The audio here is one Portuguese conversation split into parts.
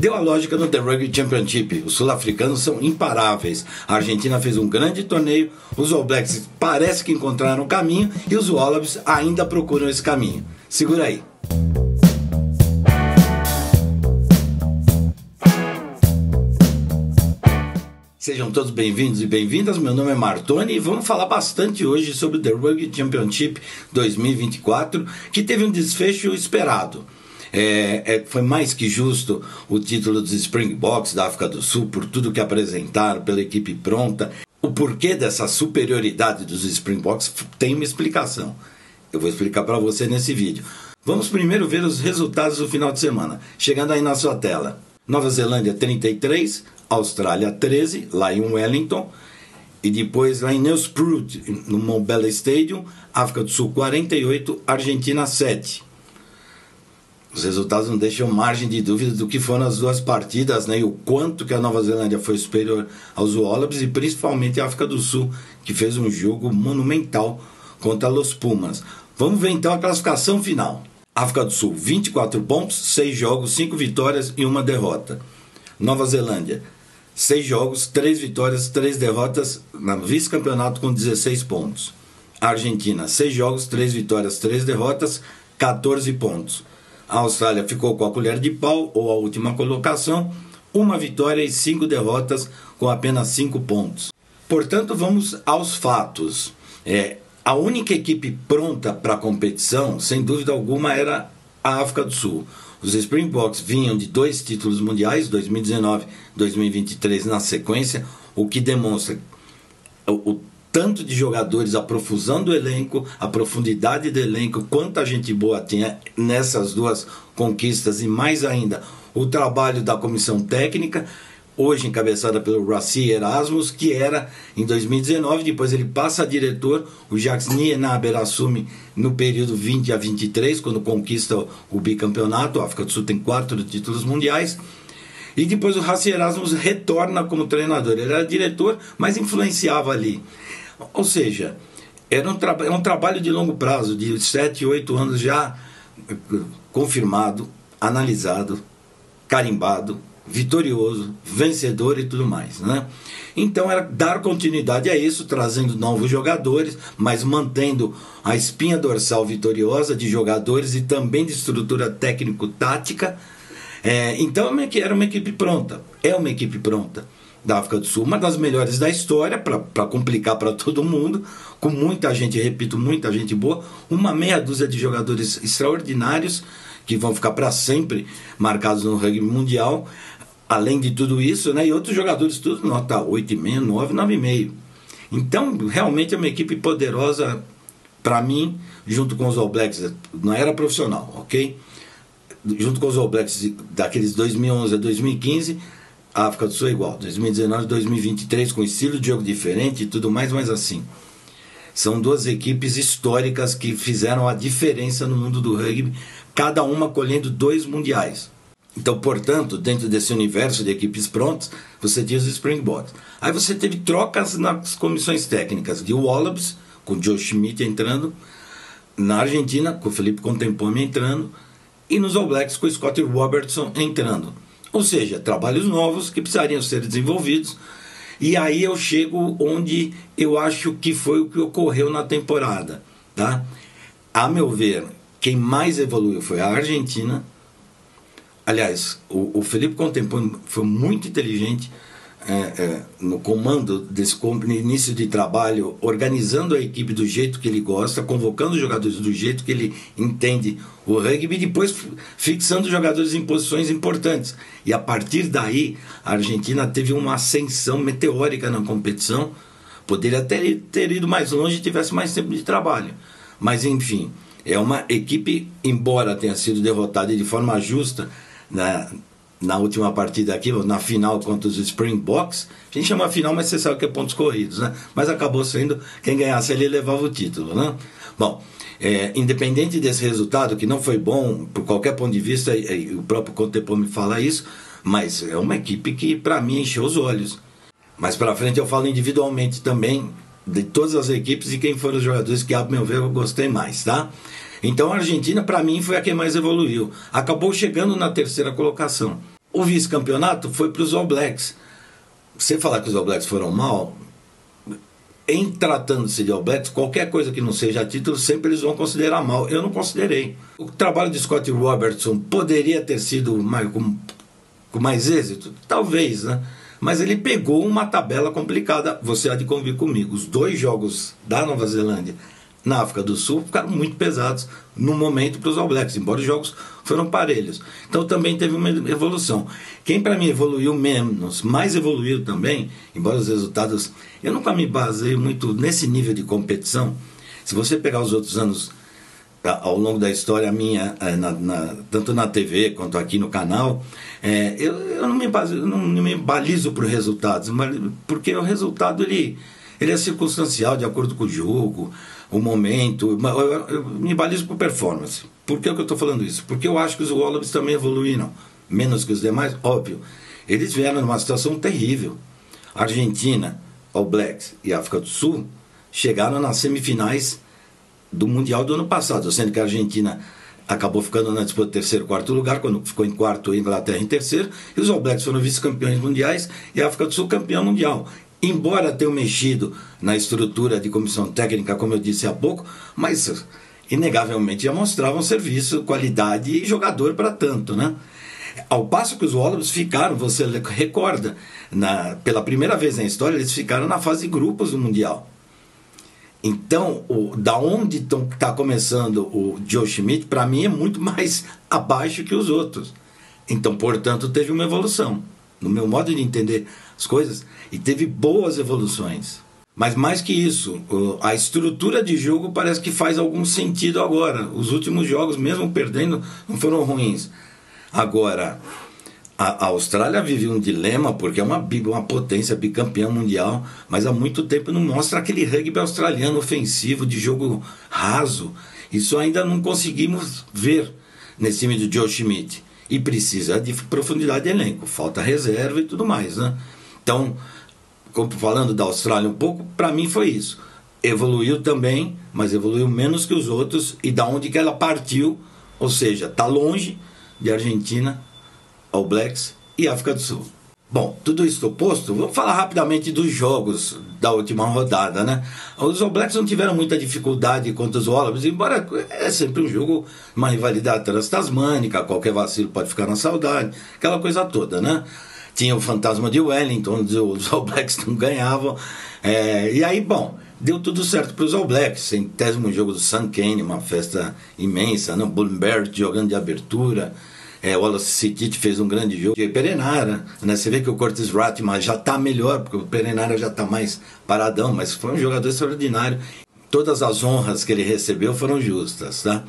Deu a lógica no The Rugby Championship. Os sul-africanos são imparáveis. A Argentina fez um grande torneio, os All Blacks parece que encontraram o caminho e os Wallabies ainda procuram esse caminho. Segura aí. Sejam todos bem-vindos e bem-vindas, meu nome é Martoni e vamos falar bastante hoje sobre o The Rugby Championship 2024, que teve um desfecho esperado. Foi mais que justo o título dos Springboks da África do Sul, por tudo que apresentaram, pela equipe pronta. O porquê dessa superioridade dos Springboks tem uma explicação. Eu vou explicar para você nesse vídeo. Vamos primeiro ver os resultados do final de semana, chegando aí na sua tela. Nova Zelândia 33, Austrália 13, lá em Wellington, e depois lá em Nelspruit, no Mobile Stadium, África do Sul 48, Argentina 7. Os resultados não deixam margem de dúvida do que foram as duas partidas, né, e o quanto que a Nova Zelândia foi superior aos Wallabies, e principalmente a África do Sul, que fez um jogo monumental contra os Pumas. Vamos ver então a classificação final. África do Sul, 24 pontos, 6 jogos, 5 vitórias e 1 derrota. Nova Zelândia, 6 jogos, 3 vitórias, 3 derrotas, no vice-campeonato com 16 pontos. A Argentina, 6 jogos, 3 vitórias, 3 derrotas, 14 pontos. A Austrália ficou com a colher de pau, ou a última colocação, 1 vitória e 5 derrotas, com apenas 5 pontos. Portanto, vamos aos fatos. A única equipe pronta para a competição, sem dúvida alguma, era a África do Sul. Os Springboks vinham de 2 títulos mundiais, 2019 e 2023 na sequência, o que demonstra o tanto de jogadores, a profusão do elenco, a profundidade do elenco, quanta gente boa tinha nessas duas conquistas, e mais ainda o trabalho da comissão técnica, hoje encabeçada pelo Rassi Erasmus, que era em 2019, depois ele passa a diretor, o Jacques Nienaber assume no período 20 a 23, quando conquista o bicampeonato. A África do Sul tem 4 títulos mundiais, e depois o Rassi Erasmus retorna como treinador. Ele era diretor, mas influenciava ali. Ou seja, era um trabalho de longo prazo, de 7, 8 anos já confirmado, analisado, carimbado, vitorioso, vencedor e tudo mais, né? Então era dar continuidade a isso, trazendo novos jogadores, mas mantendo a espinha dorsal vitoriosa de jogadores e também de estrutura técnico-tática. Então era uma equipe pronta, é uma equipe pronta da África do Sul, uma das melhores da história, para complicar para todo mundo, com muita gente, repito, muita gente boa, uma meia dúzia de jogadores extraordinários que vão ficar para sempre marcados no rugby mundial, além de tudo isso, né, e outros jogadores tudo nota 8,5, 9, 9,5. Então realmente é uma equipe poderosa para mim, junto com os All Blacks, não era profissional, ok? Junto com os All Blacks daqueles 2011 a 2015, a África do Sul é igual, 2019 a 2023, com estilo de jogo diferente e tudo mais, mas assim, são duas equipes históricas que fizeram a diferença no mundo do rugby, cada uma colhendo 2 mundiais. Então, portanto, dentro desse universo de equipes prontas, você tinha os Springboks. Aí você teve trocas nas comissões técnicas, de Wallabies, com o Joe Schmidt entrando, na Argentina, com o Felipe Contempomi entrando, e nos All Blacks, com o Scott Robertson entrando. Ou seja, trabalhos novos que precisariam ser desenvolvidos. E aí eu chego onde eu acho que foi o que ocorreu na temporada, tá? A meu ver, quem mais evoluiu foi a Argentina. Aliás, o Felipe Contempomi foi muito inteligente no comando desse início de trabalho, organizando a equipe do jeito que ele gosta, convocando os jogadores do jeito que ele entende o rugby, e depois fixando os jogadores em posições importantes. E a partir daí, a Argentina teve uma ascensão meteórica na competição. Poderia ter ido mais longe e tivesse mais tempo de trabalho. Mas, enfim, é uma equipe, embora tenha sido derrotada de forma justa na última partida aqui, na final contra os Springboks. A gente chama final, mas você sabe que é pontos corridos, né? Mas acabou sendo, quem ganhasse ali levava o título, né? Bom, independente desse resultado, que não foi bom por qualquer ponto de vista, e o próprio Contempomi fala isso, mas é uma equipe que para mim encheu os olhos. Mais para frente eu falo individualmente também de todas as equipes e quem foram os jogadores que, a meu ver, eu gostei mais, tá? Então a Argentina, para mim, foi a que mais evoluiu. Acabou chegando na terceira colocação. O vice-campeonato foi para os All Blacks. Você falar que os All Blacks foram mal, em tratando-se de All Blacks, qualquer coisa que não seja título, sempre eles vão considerar mal. Eu não considerei. O trabalho de Scott Robertson poderia ter sido com mais êxito? Talvez, né? Mas ele pegou uma tabela complicada. Você há de convir comigo. Os 2 jogos da Nova Zelândia na África do Sul ficaram muito pesados no momento para os All Blacks, embora os jogos foram parelhos. Então também teve uma evolução. Quem para mim evoluiu menos, mais evoluiu também, embora os resultados... Eu nunca me baseio muito nesse nível de competição. Se você pegar os outros anos ao longo da história minha, tanto na TV quanto aqui no canal, eu não me balizo por resultados, porque o resultado ele é circunstancial, de acordo com o jogo, o momento. Eu me balizo por performance. Por que eu estou falando isso? Porque eu acho que os Wallabies também evoluíram, menos que os demais, óbvio. Eles vieram numa situação terrível. Argentina, All Blacks e África do Sul chegaram nas semifinais do Mundial do ano passado, sendo que a Argentina acabou ficando na disputa de 3º e 4º lugar, quando ficou em 4º, a Inglaterra em 3º, e os All Blacks foram vice-campeões mundiais e a África do Sul campeã mundial. Embora tenham mexido na estrutura de comissão técnica, como eu disse há pouco, mas inegavelmente já mostravam serviço, qualidade e jogador para tanto, né? Ao passo que os Wallabies ficaram, você recorda, pela primeira vez na história, eles ficaram na fase de grupos do Mundial. Então, da onde está começando o Joe Schmidt, para mim é muito mais abaixo que os outros. Então, portanto, teve uma evolução, no meu modo de entender as coisas, e teve boas evoluções. Mas mais que isso, a estrutura de jogo parece que faz algum sentido agora. Os últimos jogos, mesmo perdendo, não foram ruins. Agora, a Austrália vive um dilema, porque é uma potência bicampeã mundial, mas há muito tempo não mostra aquele rugby australiano ofensivo, de jogo raso. Isso ainda não conseguimos ver nesse time do Joe Schmidt. E precisa de profundidade de elenco, falta reserva e tudo mais, né? Então, falando da Austrália um pouco, para mim foi isso. Evoluiu também, mas evoluiu menos que os outros, e da onde que ela partiu, ou seja, está longe de Argentina, All Blacks e África do Sul. Bom, tudo isso posto, vamos falar rapidamente dos jogos da última rodada, né? Os All Blacks não tiveram muita dificuldade contra os Wallabies, embora é sempre um jogo, uma rivalidade transtasmânica, qualquer vacilo pode ficar na saudade, aquela coisa toda, né? Tinha o fantasma de Wellington, onde os All Blacks não ganhavam, e aí, bom, deu tudo certo para os All Blacks. 100º jogo do Sam Cane, uma festa imensa, né? Bloomberg jogando de abertura, o Wallace Sittich fez um grande jogo. E Perenara, né? Você vê que o Curtis Ratman já está melhor, porque o Perenara já está mais paradão, mas foi um jogador extraordinário. Todas as honras que ele recebeu foram justas, tá?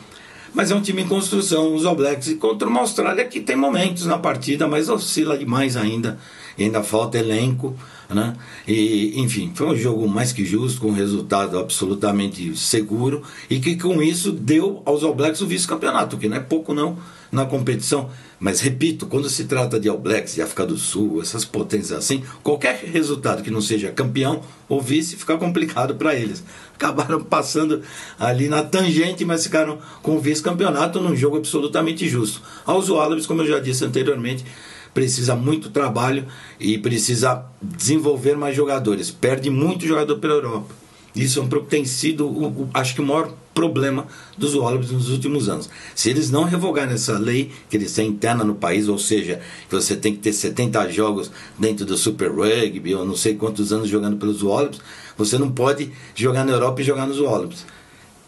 Mas é um time em construção, os All Blacks, e contra uma Austrália que tem momentos na partida, mas oscila demais ainda, e ainda falta elenco, né? E, enfim, foi um jogo mais que justo, com um resultado absolutamente seguro, e que com isso deu aos All Blacks o vice-campeonato, que não é pouco não na competição. Mas repito, quando se trata de All Blacks, de África do Sul, essas potências assim, qualquer resultado que não seja campeão ou vice fica complicado para eles. Acabaram passando ali na tangente, mas ficaram com o vice-campeonato num jogo absolutamente justo. Aos Wallabies, como eu já disse anteriormente, precisa muito trabalho e precisa desenvolver mais jogadores. Perde muito jogador pela Europa. Isso tem sido, acho que o maior problema dos Wallabies nos últimos anos. Se eles não revogarem essa lei que eles têm interna no país, ou seja, que você tem que ter 70 jogos dentro do Super Rugby, ou não sei quantos anos jogando pelos Wallabies, você não pode jogar na Europa e jogar nos Wallabies.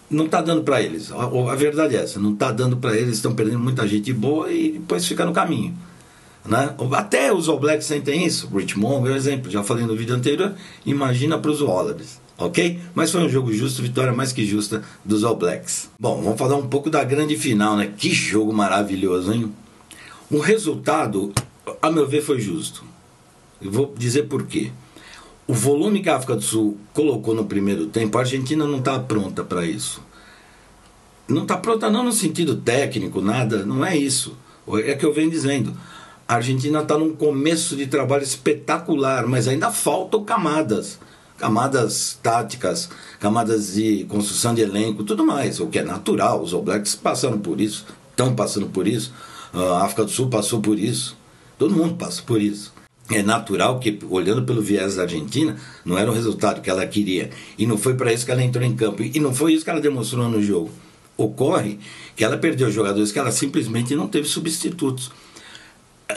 Não está dando para eles. A verdade é essa, não está dando para eles, estão perdendo muita gente boa e depois fica no caminho, né? Até os All Blacks sentem isso. Richmond, por exemplo, já falei no vídeo anterior, imagina para os Wallabies. Ok? Mas foi um jogo justo, vitória mais que justa dos All Blacks. Bom, vamos falar um pouco da grande final, né? Que jogo maravilhoso, hein? O resultado, a meu ver, foi justo. Eu vou dizer por quê. O volume que a África do Sul colocou no primeiro tempo, a Argentina não está pronta para isso. Não está pronta não no sentido técnico, nada, não é isso. É que eu venho dizendo. A Argentina está num começo de trabalho espetacular, mas ainda faltam camadas táticas, camadas de construção de elenco, tudo mais, o que é natural. Os All Blacks passaram por isso, estão passando por isso, a África do Sul passou por isso, Todo mundo passa por isso. É natural que, olhando pelo viés da Argentina, não era o resultado que ela queria. E não foi para isso que ela entrou em campo. E não foi isso que ela demonstrou no jogo. Ocorre que ela perdeu jogadores que ela simplesmente não teve substitutos.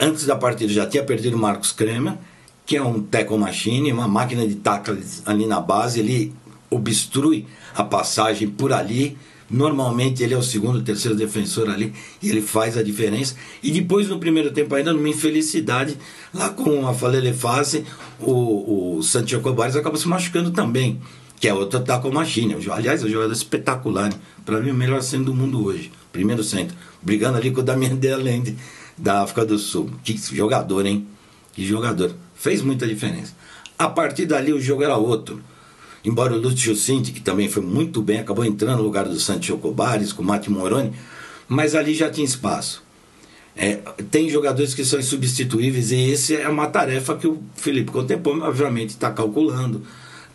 Antes da partida já tinha perdido o Marcos Kremer, que é um tackle machine, uma máquina de tackles ali na base. Ele obstrui a passagem por ali. Normalmente ele é o segundo, terceiro defensor ali e ele faz a diferença. E depois no primeiro tempo, ainda numa infelicidade, lá com a Falele-Fase, o Santiago Cobares acaba se machucando também, que é outro tackle machine. Aliás, é um jogador espetacular, né? Para mim o melhor centro do mundo hoje, primeiro centro, brigando ali com o Damien Delende da África do Sul. Que jogador, hein? Que jogador, fez muita diferença. A partir dali o jogo era outro. Embora o Lúcio Cinti, que também foi muito bem, acabou entrando no lugar do Santiago Cobares, com o Mati Moroni, mas ali já tinha espaço. Tem jogadores que são insubstituíveis e essa é uma tarefa que o Felipe Contemporâneo, obviamente, está calculando,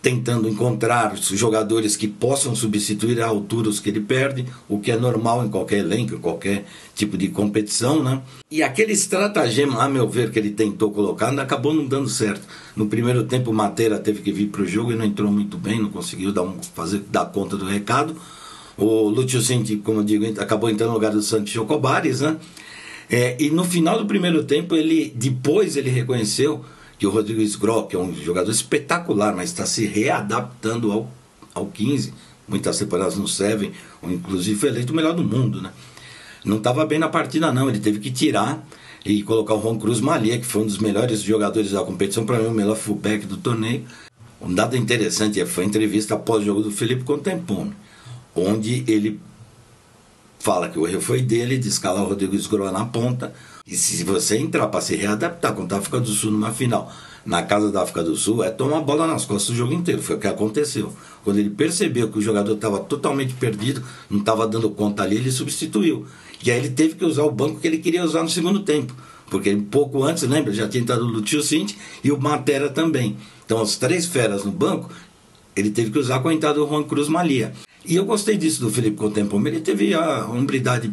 tentando encontrar jogadores que possam substituir à altura os que ele perde, o que é normal em qualquer elenco, em qualquer tipo de competição, né? E aquele estratagema, a meu ver, que ele tentou colocar, acabou não dando certo. No primeiro tempo o Mateira teve que vir para o jogo e não entrou muito bem, não conseguiu dar conta do recado. O Lúcio Cinti, como eu digo, acabou entrando no lugar do Santiago Cobares, né? E no final do primeiro tempo, depois ele reconheceu que o Rodrigo Sgro, que é um jogador espetacular, mas está se readaptando ao 15, muitas temporadas no 7, inclusive foi eleito o melhor do mundo, né? Não estava bem na partida não, ele teve que tirar e colocar o Juan Cruz Malia, que foi um dos melhores jogadores da competição, para mim o melhor fullback do torneio. Um dado interessante foi a entrevista após o jogo do Felipe Contemporâneo, onde ele fala que o erro foi dele de escalar o Rodrigo Sgro na ponta. E se você entrar para se readaptar contra a África do Sul numa final, na casa da África do Sul, é tomar a bola nas costas o jogo inteiro. Foi o que aconteceu. Quando ele percebeu que o jogador estava totalmente perdido, não estava dando conta ali, ele substituiu. E aí ele teve que usar o banco que ele queria usar no segundo tempo. Porque pouco antes, lembra, já tinha entrado o Lúcio Cinti e o Matera também. Então, as três feras no banco, ele teve que usar com a entrada do Juan Cruz Malia. E eu gostei disso do Felipe Contemporâneo. Ele teve a hombridade,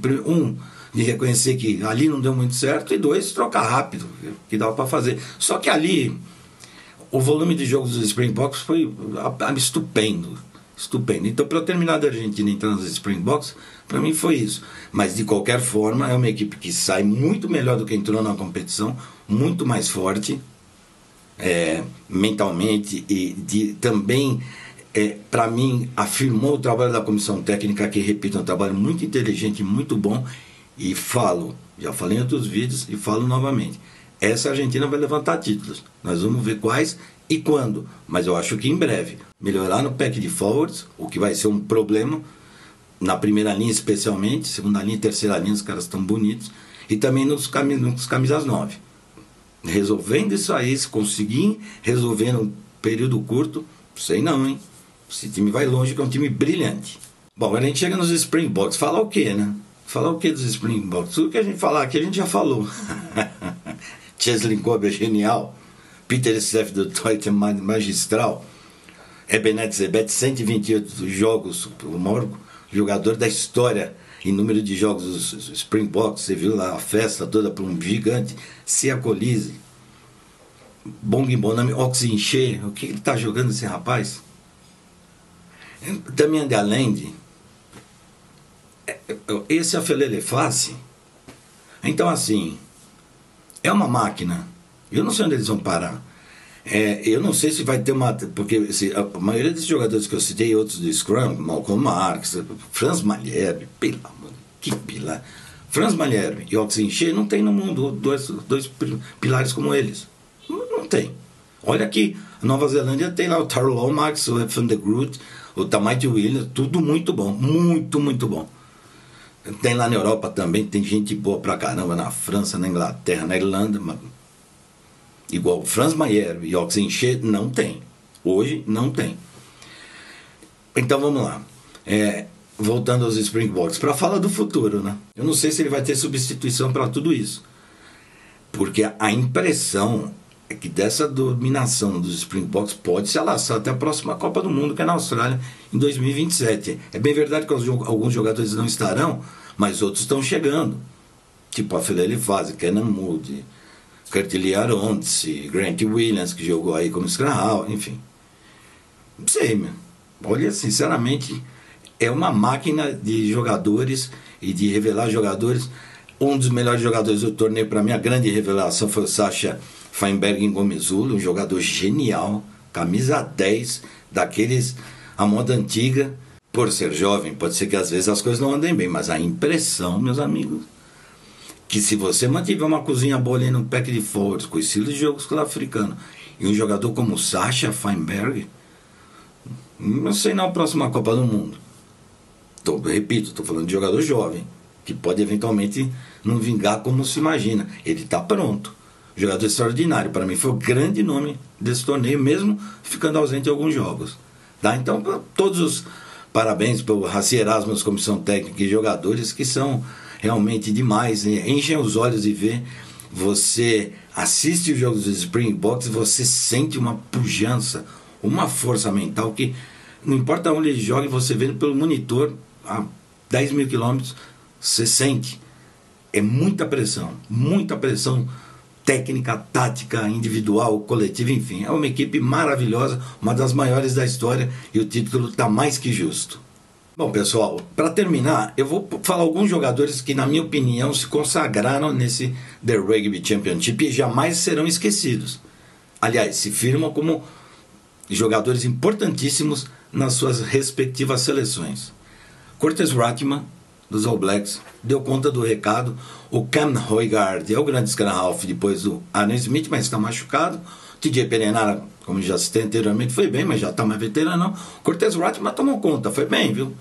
de reconhecer que ali não deu muito certo, e 2, trocar rápido, que dava para fazer. Só que ali, o volume de jogos dos Springboks foi estupendo. Então, para eu terminar da Argentina entrando nos Springboks, para mim foi isso. Mas, de qualquer forma, é uma equipe que sai muito melhor do que entrou na competição, muito mais forte, mentalmente, e também, para mim, afirmou o trabalho da comissão técnica, que, repito, é um trabalho muito inteligente, muito bom. E já falei em outros vídeos e falo novamente, essa Argentina vai levantar títulos, nós vamos ver quais e quando, mas eu acho que em breve. Melhorar no pack de forwards, o que vai ser um problema, na primeira linha especialmente, segunda linha e terceira linha, os caras estão bonitos, e também nos camisas 9. Resolvendo isso aí, se conseguir resolver num período curto, sei não, hein? Esse time vai longe, que é um time brilhante. Bom, agora a gente chega nos Springboks, falar o quê, né? Falar o que dos Springboks? Tudo que a gente falar aqui a gente já falou. Cheslin Kobe é genial. Peter Steff do Toit é magistral. Ebenet Zebet, 128 jogos, o maior jogador da história em número de jogos dos Springboks. Você viu lá a festa toda para um gigante. Sia Colise, Bong Bonami, Oxinche. O que ele está jogando esse rapaz? Damien Delende. Esse é a Falele-Fase. Então, assim, é uma máquina. Eu não sei onde eles vão parar. Eu não sei se vai ter uma... Porque a maioria desses jogadores que eu citei, outros do Scrum, Malcolm Marx, Franz Malherbe, que pilar. Franz Malherbe e Oxinche não tem no mundo dois pilares como eles. Não tem. Olha aqui, a Nova Zelândia tem lá o Tyrell Lomax, o Van de Groot, o Tamati Williams, tudo muito bom. Muito, muito bom. Tem lá na Europa também, tem gente boa pra caramba, na França, na Inglaterra, na Irlanda, igual Franz Maier e Oxenche, não tem. Hoje não tem. Então vamos lá. Voltando aos Springboks, para falar do futuro, né? Eu não sei se ele vai ter substituição para tudo isso. Porque a impressão é que dessa dominação dos Springboks pode se alaçar até a próxima Copa do Mundo, que é na Austrália, em 2027. É bem verdade que alguns jogadores não estarão, mas outros estão chegando. Tipo a Falele-Fase, Kenan Moody, Kurt Lee Aronce, Grant Williams, que jogou aí como scrum half, enfim. Não sei, meu. Olha, sinceramente, é uma máquina de jogadores e de revelar jogadores. Um dos melhores jogadores do torneio, para mim, a grande revelação foi o Sasha Feinberg em Gomezulo, um jogador genial, camisa 10, daqueles à moda antiga. Por ser jovem, pode ser que às vezes as coisas não andem bem, mas a impressão, meus amigos, que se você mantiver uma cozinha boa ali no pack de forwards, com o estilo de jogo sul-africano, e um jogador como o Sasha Feinberg, não sei na próxima Copa do Mundo. Repito, estou falando de jogador jovem, que pode eventualmente não vingar como se imagina. Ele está pronto. Jogador extraordinário. Para mim foi o grande nome desse torneio, mesmo ficando ausente em alguns jogos. Tá? Então, todos os parabéns para o Raci Erasmus, comissão técnica e jogadores, que são realmente demais, né? Enchem os olhos e vê. Você assiste os jogos dos Springboks e você sente uma pujança, uma força mental que não importa onde ele joga, você vê pelo monitor a 10 mil quilômetros, você sente. É muita pressão técnica, tática, individual, coletiva, enfim. É uma equipe maravilhosa, uma das maiores da história, e o título está mais que justo. Bom, pessoal, para terminar, eu vou falar alguns jogadores que, na minha opinião, se consagraram nesse The Rugby Championship e jamais serão esquecidos. Aliás, se firmam como jogadores importantíssimos nas suas respectivas seleções. Curtis Rathman, dos All Blacks, deu conta do recado. O Cam Højgaard é o grande scrum half depois do Aaron Smith, mas está machucado. TJ Perenara, como já citei anteriormente, foi bem, mas já está mais veterano. Curtis Rathman tomou conta, foi bem, viu?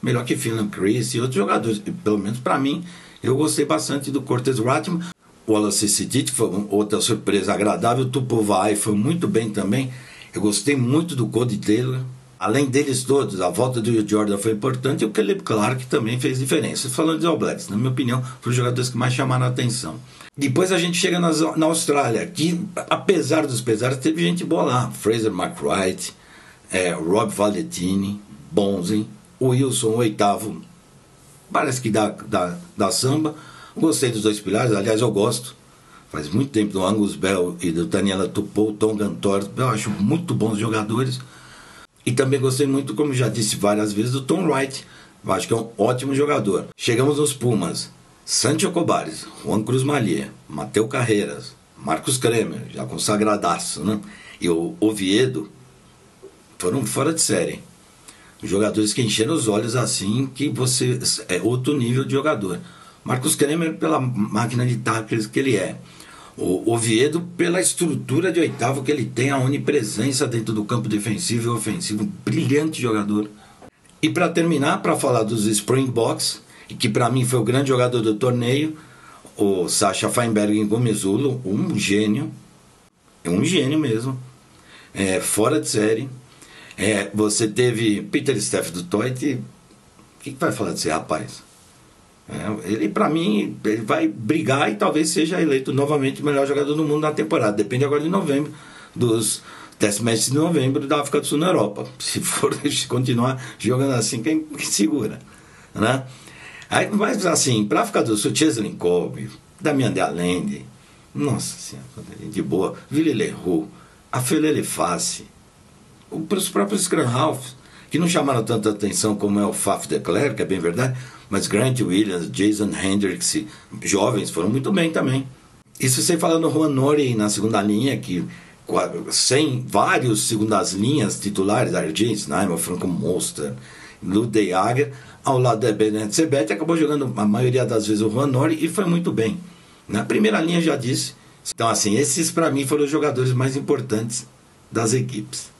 Melhor que Phelan Chris e outros jogadores. E, pelo menos para mim, eu gostei bastante do Curtis Rathman. O Wallace Sidit foi outra surpresa agradável. O Tupovai foi muito bem também. Eu gostei muito do Cody Taylor. Além deles todos, a volta do Will Jordan foi importante, e o Caleb Clark também fez diferença. Falando de All Blacks, na minha opinião, foram os jogadores que mais chamaram a atenção. Depois a gente chega na Austrália, que apesar dos pesares, teve gente boa lá. Fraser McWright, Rob Valentini, Bonzen, o Wilson, o oitavo, parece que dá samba. Gostei dos dois pilares, aliás eu gosto. Faz muito tempo do Angus Bell e do Daniela Tupou, Tom Gantor, eu acho muito bons jogadores. E também gostei muito, como já disse várias vezes, do Tom Wright. Eu acho que é um ótimo jogador. Chegamos nos Pumas. Sancho Cobares, Juan Cruz Malia, Mateu Carreiras, Marcos Kremer, já consagradaço, né? E o Oviedo foram fora de série. Jogadores que encheram os olhos assim, que você é outro nível de jogador. Marcos Kremer pela máquina de tackles que ele é. O Oviedo pela estrutura de oitavo que ele tem, a onipresença dentro do campo defensivo e ofensivo, brilhante jogador. E para terminar, para falar dos Springboks, que para mim foi o grande jogador do torneio, o Sasha Feinberg em Gomezulo, um gênio mesmo, fora de série. Você teve Peter Steff do Toit, o que vai falar desse rapaz? Ele, para mim, ele vai brigar e talvez seja eleito novamente o melhor jogador do mundo na temporada. Depende agora de novembro, dos test matches de novembro da África do Sul na Europa. Se for continuar jogando assim, quem segura, né? Aí, mas assim, para a África do Sul, Cheslin Kolbe, Damian de Allende, nossa senhora, de boa, Willy Leroux, a Felele Fassi, os próprios Scrum Half, que não chamaram tanta atenção como é o Faf de Klerk, que é bem verdade, mas Grant Williams, Jason Hendricks, jovens, foram muito bem também. Isso sem falar no Juan Nori na segunda linha, que sem vários segundas linhas titulares, Arjun Snyman, Franco Monster, Ludwig Jager, ao lado da Bennett Sebet, acabou jogando a maioria das vezes o Juan Nori e foi muito bem. Na primeira linha já disse. Então assim, esses para mim foram os jogadores mais importantes das equipes.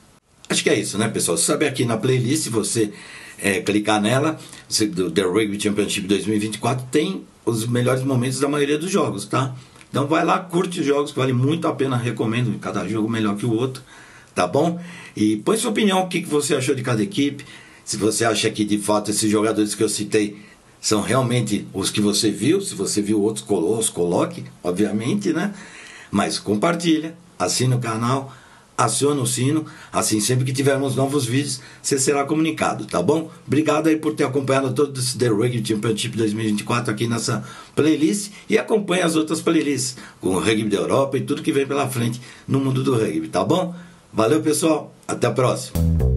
Acho que é isso, né, pessoal? Você sabe, aqui na playlist, se você clicar nela, do The Rugby Championship 2024, tem os melhores momentos da maioria dos jogos, tá? Então vai lá, curte os jogos, que vale muito a pena, recomendo, cada jogo melhor que o outro, tá bom? E põe sua opinião, o que você achou de cada equipe, se você acha que de fato esses jogadores que eu citei são realmente os que você viu, se você viu outros, coloque, obviamente, né? Mas compartilha, assina o canal, aciona o sino, assim sempre que tivermos novos vídeos, você será comunicado, tá bom? Obrigado aí por ter acompanhado todo esse The Rugby Championship 2024 aqui nessa playlist, e acompanhe as outras playlists com o rugby da Europa e tudo que vem pela frente no mundo do rugby, tá bom? Valeu, pessoal, até a próxima.